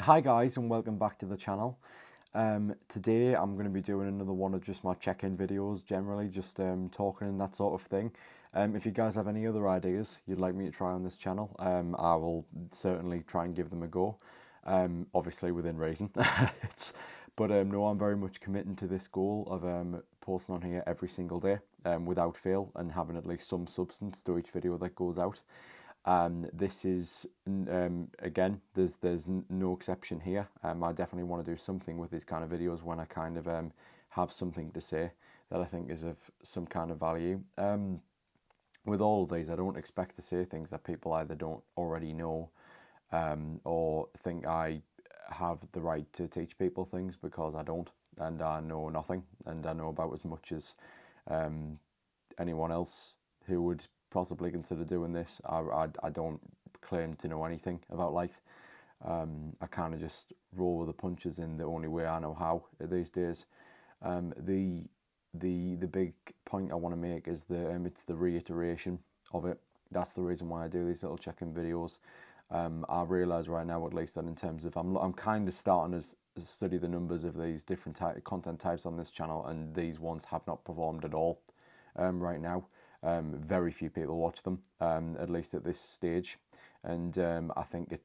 Hi guys, and welcome back to the channel. Today I'm going to be doing another one of just my check-in videos, generally just talking and that sort of thing. If you guys have any other ideas you'd like me to try on this channel, I will certainly try and give them a go, obviously within reason. No, I'm very much committing to this goal of posting on here every single day without fail, and having at least some substance to each video that goes out. And this is again, there's no exception here. I definitely want to do something with these kind of videos when I kind of have something to say that I think is of some kind of value. With all of these, I don't expect to say things that people either don't already know, or think I have the right to teach people things, because I don't, and I know nothing, and I know about as much as anyone else who would possibly consider doing this. I don't claim to know anything about life. I kind of just roll with the punches in the only way I know how these days. The big point I want to make is it's the reiteration of it. That's the reason why I do these little check-in videos. I realise right now, at least, that in terms of I'm kind of starting to study the numbers of these different content types on this channel, and these ones have not performed at all right now. Very few people watch them, at least at this stage, and I think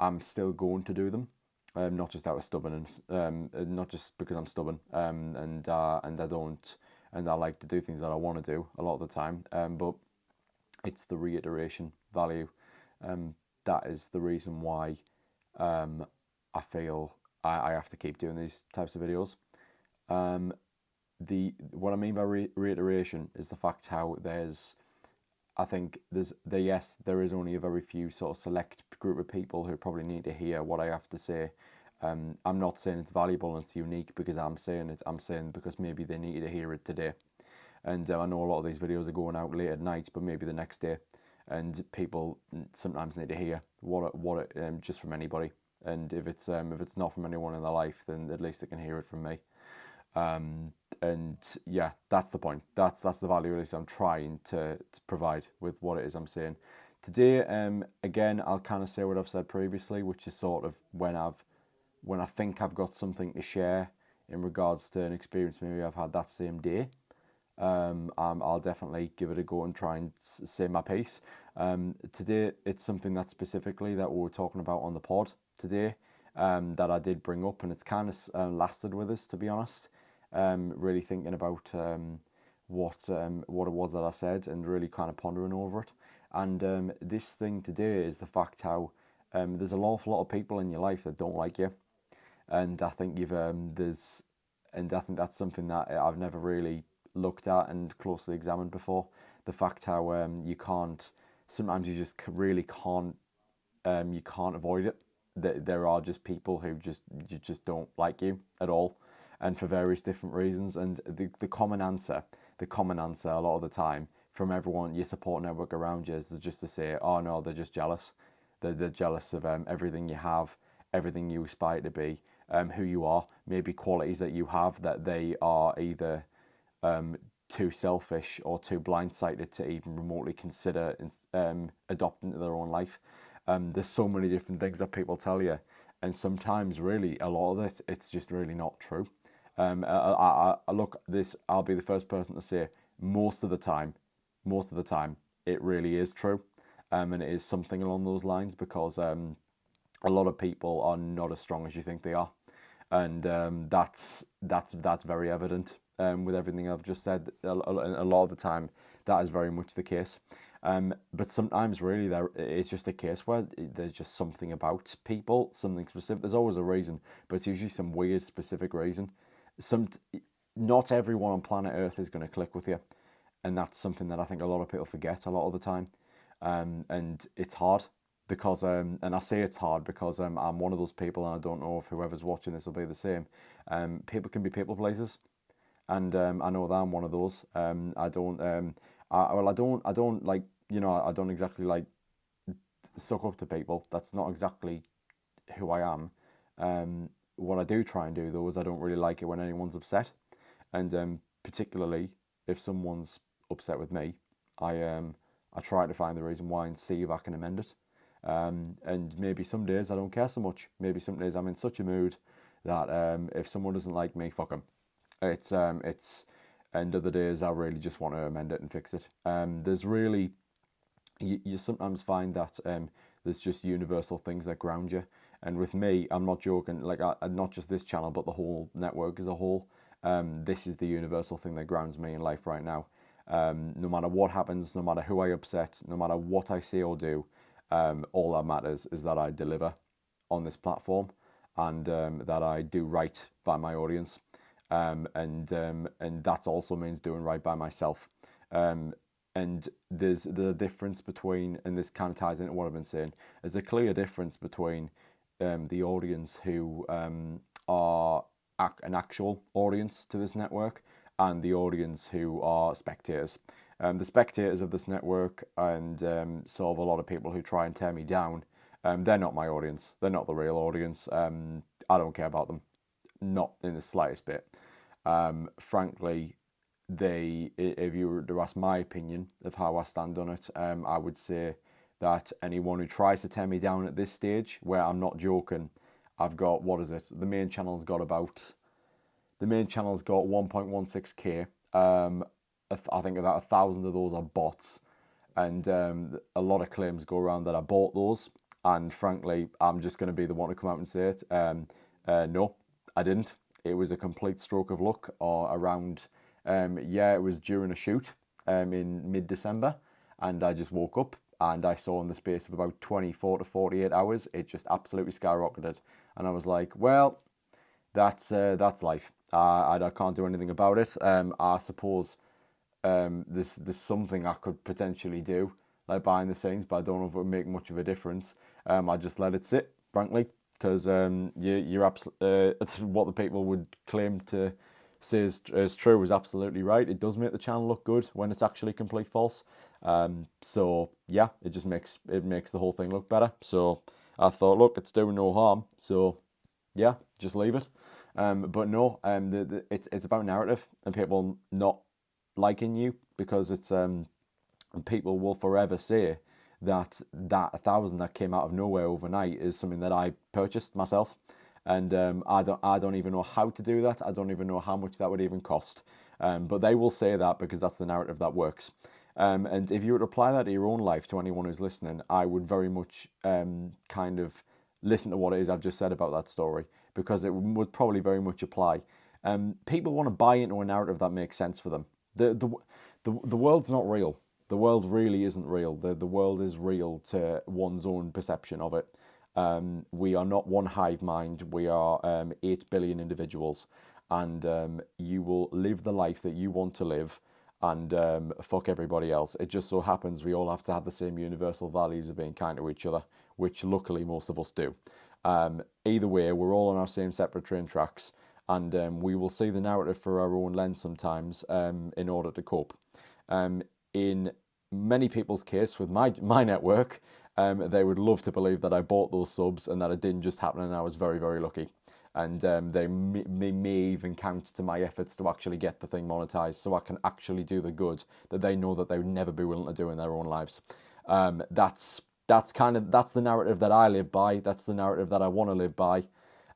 I'm still going to do them, not just out of stubbornness, not just because I'm stubborn, and I like to do things that I want to do a lot of the time, but it's the reiteration value, that is the reason why I feel I have to keep doing these types of videos. What I mean by reiteration is the fact how I think yes, there is only a very few sort of select group of people who probably need to hear what I have to say. I'm not saying it's valuable and it's unique because I'm saying it. I'm saying because maybe they needed to hear it today. And I know a lot of these videos are going out late at night, but maybe the next day, and people sometimes need to hear what just from anybody. And if it's not from anyone in their life, then at least they can hear it from me. And yeah, that's the point. That's the value, at least, I'm trying to provide with what it is I'm saying today. Again, I'll kind of say what I've said previously, which is sort of when I think I've got something to share in regards to an experience maybe I've had that same day. I'll definitely give it a go and try and say my piece. Today, it's something that specifically that we were talking about on the pod today, that I did bring up, and it's kind of lasted with us, to be honest. Really thinking about what it was that I said, and really kind of pondering over it. And this thing today is the fact how there's an awful lot of people in your life that don't like you, and I think I think that's something that I've never really looked at and closely examined before. The fact how you can't, sometimes you just really can't, you can't avoid it. There are just people who just don't like you at all, and for various different reasons. And the common answer a lot of the time from everyone, your support network around you, is just to say, oh no, they're just jealous. They're jealous of everything you have, everything you aspire to be, who you are, maybe qualities that you have that they are either too selfish or too blindsided to even remotely consider adopting to their own life. There's so many different things that people tell you, and sometimes really a lot of it, it's just really not true. Look, I'll be the first person to say most of the time, it really is true, and it is something along those lines, because a lot of people are not as strong as you think they are, and that's very evident with everything I've just said. A lot of the time, that is very much the case. But sometimes, really, it's just a case where there's just something about people, something specific. There's always a reason, but it's usually some weird, specific reason. Not everyone on planet Earth is going to click with you, and that's something that I think a lot of people forget a lot of the time. And it's hard because, and I say it's hard because I'm one of those people, and I don't know if whoever's watching this will be the same. People can be people pleasers, and I know that I'm one of those. I don't like, I don't exactly like suck up to people. That's not exactly who I am. What I do try and do, though, is I don't really like it when anyone's upset, and particularly if someone's upset with me, I try to find the reason why and see if I can amend it. And maybe some days I don't care so much. Maybe some days I'm in such a mood that if someone doesn't like me, fuck them. It's and other days I really just want to amend it and fix it. There's really you sometimes find that there's just universal things that ground you. And with me, I'm not joking. Like not just this channel, but the whole network as a whole. This is the universal thing that grounds me in life right now. No matter what happens, no matter who I upset, no matter what I say or do, all that matters is that I deliver on this platform and that I do right by my audience. And that also means doing right by myself. And there's the difference between, and this kind of ties into what I've been saying, there's a clear difference between the audience who are an actual audience to this network and the audience who are spectators. The spectators of this network and sort of a lot of people who try and tear me down, they're not my audience. They're not the real audience. I don't care about them, not in the slightest bit. Frankly, if you were to ask my opinion of how I stand on it, I would say that anyone who tries to tear me down at this stage, where I'm not joking, I've got, what is it? The main channel's got 1.16k. I think about 1,000 of those are bots, and a lot of claims go around that I bought those. And frankly, I'm just going to be the one to come out and say it. No, I didn't. It was a complete stroke of luck, or around. It was during a shoot in mid-December, and I just woke up and I saw in the space of about 24 to 48 hours, it just absolutely skyrocketed. And I was like, well, that's life. I can't do anything about it. I suppose there's something I could potentially do, like behind the scenes, but I don't know if it would make much of a difference. I just let it sit, frankly, because it's what the people would claim to say is true is absolutely right. It does make the channel look good when it's actually complete false. So yeah, it just makes the whole thing look better. So I thought, look, it's doing no harm. So yeah, just leave it. But no, it's about narrative and people not liking you, because it's people will forever say that 1,000 that came out of nowhere overnight is something that I purchased myself. And I don't even know how to do that. I don't even know how much that would even cost. But they will say that because that's the narrative that works. And if you were to apply that to your own life, to anyone who's listening, I would very much kind of listen to what it is I've just said about that story, because it would probably very much apply. People want to buy into a narrative that makes sense for them. The world's not real. The world really isn't real. The world is real to one's own perception of it. We are not one hive mind. We are 8 billion individuals, and you will live the life that you want to live, and fuck everybody else. It just so happens we all have to have the same universal values of being kind to each other, which luckily most of us do. Either way, we're all on our same separate train tracks, and we will see the narrative through our own lens sometimes in order to cope. In many people's case with my network, they would love to believe that I bought those subs and that it didn't just happen and I was very, very lucky. And they may even count to my efforts to actually get the thing monetized, so I can actually do the good that they know that they would never be willing to do in their own lives. That's the narrative that I live by. That's the narrative that I want to live by,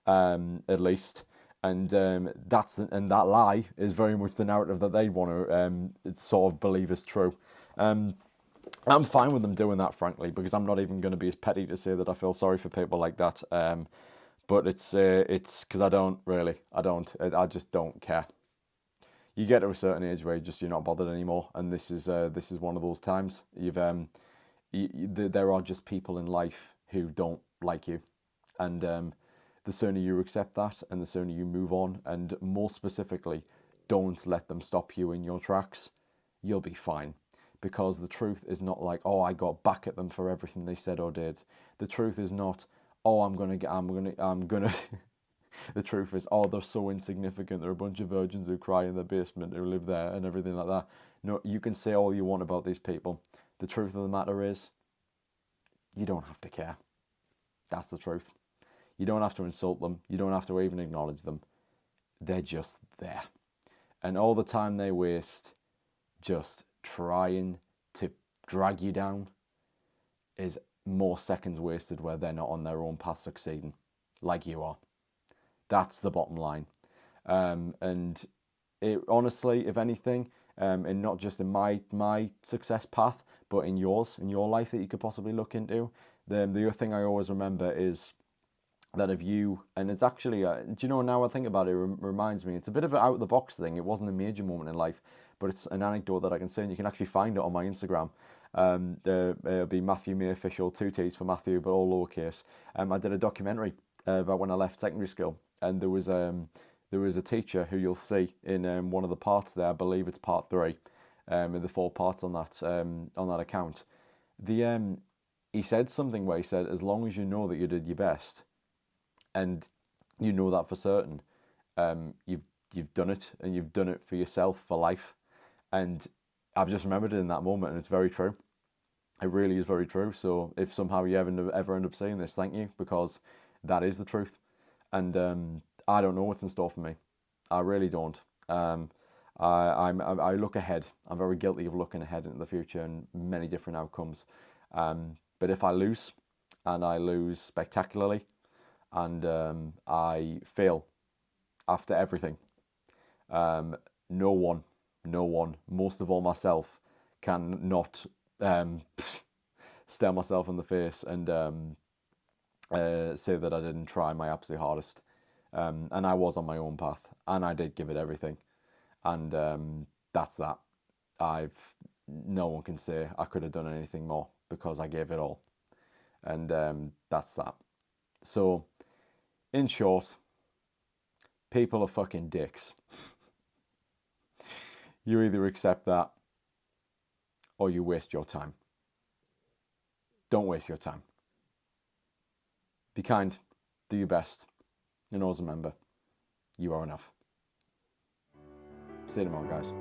at least. And that lie is very much the narrative that they want to sort of believe is true. I'm fine with them doing that, frankly, because I'm not even going to be as petty to say that I feel sorry for people like that. But it's because I just don't care. You get to a certain age where you're not bothered anymore, and this is one of those times. There are just people in life who don't like you, and the sooner you accept that, and the sooner you move on, and more specifically, don't let them stop you in your tracks, you'll be fine. Because the truth is not like, oh, I got back at them for everything they said or did. The truth is not, oh, I'm gonna. The truth is, oh, they're so insignificant. They're a bunch of virgins who cry in the basement, who live there, and everything like that. No, you can say all you want about these people. The truth of the matter is, you don't have to care. That's the truth. You don't have to insult them. You don't have to even acknowledge them. They're just there. And all the time they waste just trying to drag you down is more seconds wasted where they're not on their own path succeeding, like you are. That's the bottom line. And it honestly, if anything, and not just in my success path, but in yours, in your life that you could possibly look into, the other thing I always remember is that if you, and it's actually, do you know, now I think about it, it reminds me, it's a bit of an out of the box thing. It wasn't a major moment in life, but it's an anecdote that I can say, and you can actually find it on my Instagram. It'll be Matthew May Official, 2 T's for Matthew, but all lowercase. I did a documentary about when I left secondary school, and there was a teacher who you'll see in one of the parts there. I believe it's part 3, in the 4 parts on that account. He said something where he said, as long as you know that you did your best, and you know that for certain, you've done it, and you've done it for yourself for life. And I've just remembered it in that moment, and it's very true. It really is very true. So if somehow you ever end up saying this, thank you, because that is the truth. And I don't know what's in store for me. I really don't. I look ahead. I'm very guilty of looking ahead into the future and many different outcomes. But if I lose, and I lose spectacularly, and I fail after everything, no one, most of all myself, can not stare myself in the face and say that I didn't try my absolute hardest. And I was on my own path, and I did give it everything. And that's that. No one can say I could have done anything more, because I gave it all. And that's that. So, in short, people are fucking dicks. You either accept that, or you waste your time. Don't waste your time. Be kind. Do your best. And always remember, you are enough. See you tomorrow, guys.